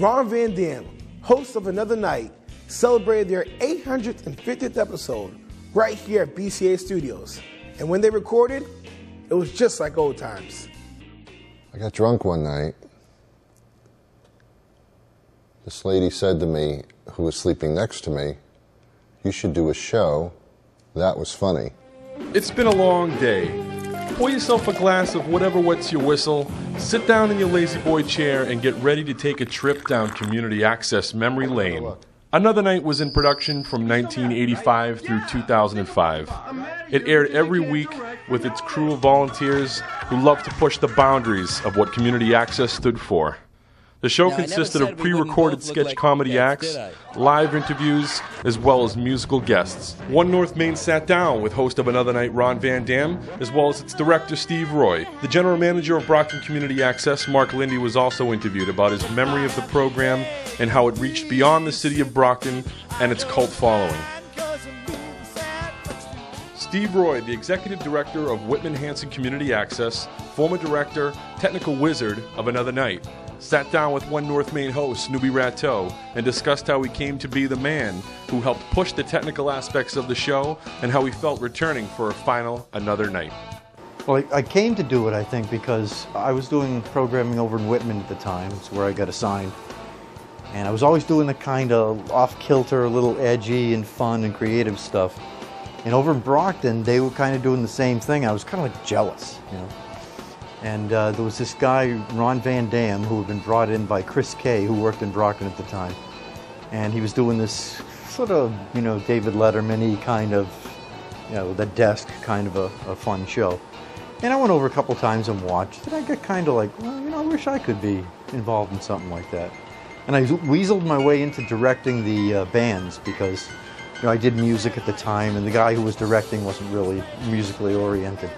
Ron Van Dam, host of Another Night, celebrated their 850th episode right here at BCA Studios. And when they recorded, it was just like old times. I got drunk one night. This lady said to me, who was sleeping next to me, "You should do a show. That was funny." It's been a long day. Pour yourself a glass of whatever wets your whistle, sit down in your lazy boy chair, and get ready to take a trip down community access memory lane. Another Night was in production from 1985 through 2005. It aired every week with its crew of volunteers who loved to push the boundaries of what community access stood for. The show consisted of pre-recorded sketch comedy acts, live interviews, as well as musical guests. One North Main sat down with host of Another Night, Ron Van Dam, as well as its director, Steve Roy. The general manager of Brockton Community Access, Mark Lindy, was also interviewed about his memory of the program and how it reached beyond the city of Brockton and its cult following. Steve Roy, the executive director of Whitman Hanson Community Access, former director, technical wizard of Another Night, sat down with One North Main host, Snoopy Ratteau, and discussed how he came to be the man who helped push the technical aspects of the show and how he felt returning for a final Another Night. Well, I came to do it, I think, because I was doing programming over in Whitman at the time. It's where I got assigned. And I was always doing the kind of off-kilter, a little edgy and fun and creative stuff. And over in Brockton, they were kind of doing the same thing. I was kind of like jealous, you know. And there was this guy, Ron Van Dam, who had been brought in by Chris Kay, who worked in Brockton at the time. And he was doing this sort of, you know, David Letterman-y kind of, you know, The Desk kind of a fun show. And I went over a couple times and watched, and I got kind of like, well, you know, I wish I could be involved in something like that. And I weaseled my way into directing the bands because, you know, I did music at the time, and the guy who was directing wasn't really musically oriented.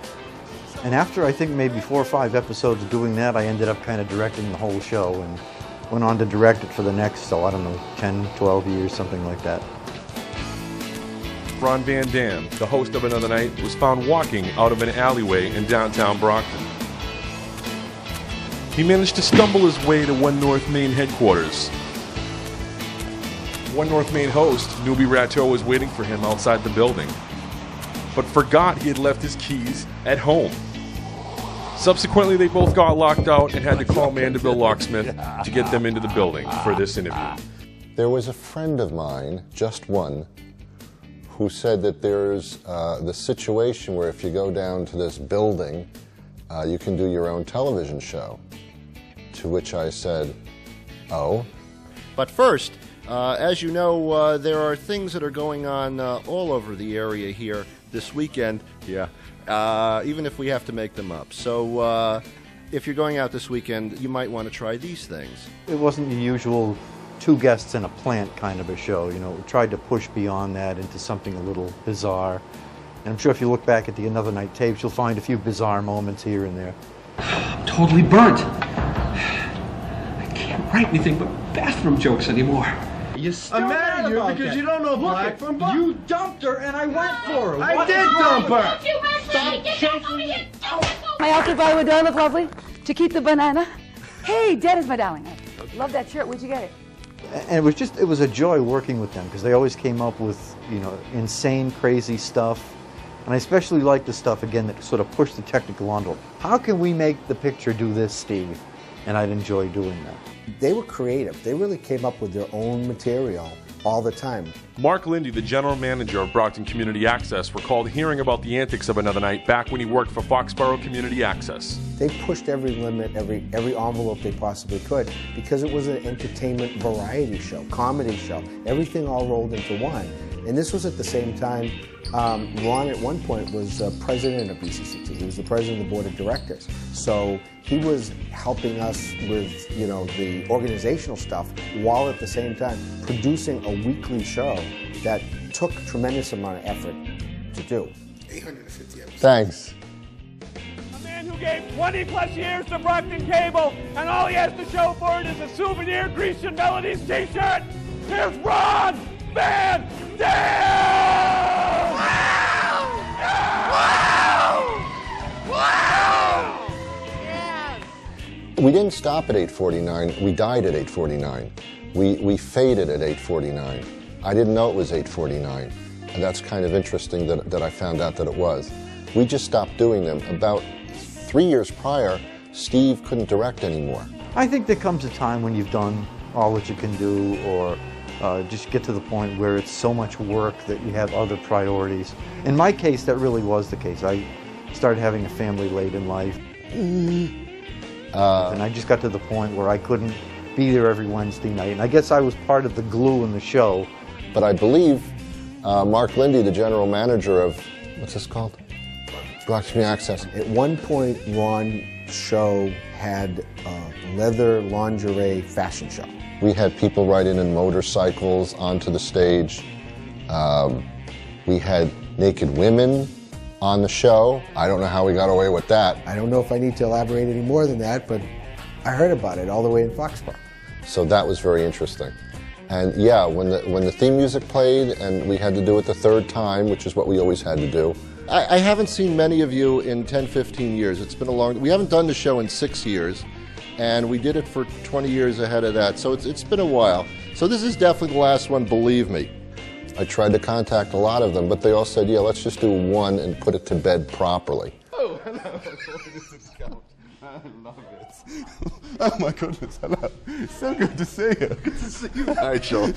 And after, I think, maybe 4 or 5 episodes of doing that, I ended up kind of directing the whole show and went on to direct it for the next, so I don't know, 10, 12 years, something like that. Ron Van Dam, the host of Another Night, was found walking out of an alleyway in downtown Brockton. He managed to stumble his way to One North Main headquarters. One North Main host, Snoopy Ratteau, was waiting for him outside the building, but forgot he had left his keys at home. Subsequently, they both got locked out and had to call Mandeville Locksmith to get them into the building for this interview. There was a friend of mine, just one, who said that there's the situation where if you go down to this building, you can do your own television show. To which I said, "Oh." But first, as you know, there are things that are going on all over the area here this weekend. Yeah. Even if we have to make them up. So if you're going out this weekend, you might want to try these things. It wasn't the usual 2 guests in a plant kind of a show, you know. We tried to push beyond that into something a little bizarre. And I'm sure if you look back at the Another Night tapes, you'll find a few bizarre moments here and there. I'm totally burnt. I can't write anything but bathroom jokes anymore. You're still mad about because you don't know black from black. You dumped her and I went for her. I did dump her. Stop chasing. My outfit, by the way, do I look lovely? To keep the banana? Hey, Dennis, my darling. I love that shirt. Where'd you get it? And it was a joy working with them because they always came up with, you know, insane, crazy stuff. And I especially liked the stuff, again, that sort of pushed the technical envelope. How can we make the picture do this, Steve? And I'd enjoy doing that. They were creative. They really came up with their own material all the time. Mark Lindy, the general manager of Brockton Community Access, recalled hearing about the antics of Another Night back when he worked for Foxborough Community Access. They pushed every limit, every envelope they possibly could because it was an entertainment variety show, comedy show, everything all rolled into one. And this was at the same time, Ron at one point was president of BCCT. He was the president of the board of directors. So he was helping us with, you know, the organizational stuff while at the same time producing a weekly show that took a tremendous amount of effort to do. 850 episodes. Thanks. A man who gave 20 plus years to Brockton Cable, and all he has to show for it is a souvenir Grecian Melodies t-shirt. Here's Ron Van Dam! Wow! Wow! Wow! Yeah! We didn't stop at 8:49. We died at 8:49. We faded at 8:49. I didn't know it was 8:49. And that's kind of interesting that I found out that it was. We just stopped doing them. About 3 years prior, Steve couldn't direct anymore. I think there comes a time when you've done all that you can do, or just get to the point where it's so much work that you have other priorities. In my case, that really was the case. I started having a family late in life. And I just got to the point where I couldn't be there every Wednesday night. And I guess I was part of the glue in the show. But I believe Mark Lindy, the general manager of, what's this called? Black Community Access. At one point, Ron's show had a leather lingerie fashion show. We had people riding in motorcycles onto the stage. We had naked women on the show. I don't know how we got away with that. I don't know if I need to elaborate any more than that, but I heard about it all the way in Foxborough. So that was very interesting. And yeah, when the theme music played and we had to do it the third time, which is what we always had to do. I haven't seen many of you in 10, 15 years. It's been a long... We haven't done the show in 6 years, and we did it for 20 years ahead of that, so it's been a while. So this is definitely the last one, believe me. I tried to contact a lot of them, but they all said, yeah, let's just do one and put it to bed properly. Oh, hello. I love it. Oh my goodness, hello. So good to see you. Good to see you, Nigel.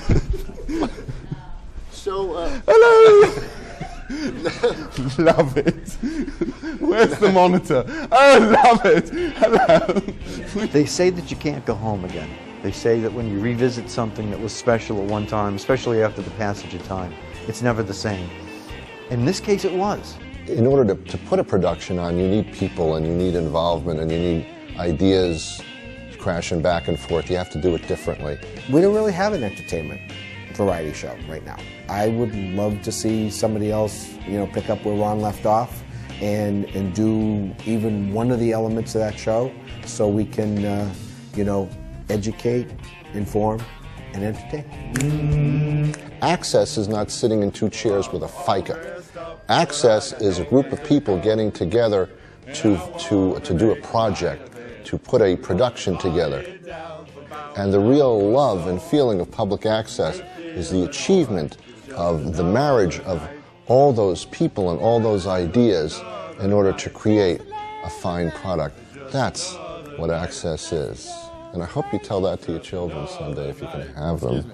So, hello. Love it. Where's the monitor? Oh, love it. Hello. They say that you can't go home again. They say that when you revisit something that was special at one time, especially after the passage of time, it's never the same. In this case, it was. In order to put a production on, you need people and you need involvement and you need ideas crashing back and forth. You have to do it differently. We don't really have an entertainment variety show right now. I would love to see somebody else, pick up where Ron left off and do even one of the elements of that show so we can, educate, inform, and entertain. Access is not sitting in two chairs with a FICA. Access is a group of people getting together to do a project, to put a production together. And the real love and feeling of public access is the achievement of the marriage of all those people and all those ideas in order to create a fine product. That's what access is. And I hope you tell that to your children someday if you can have them.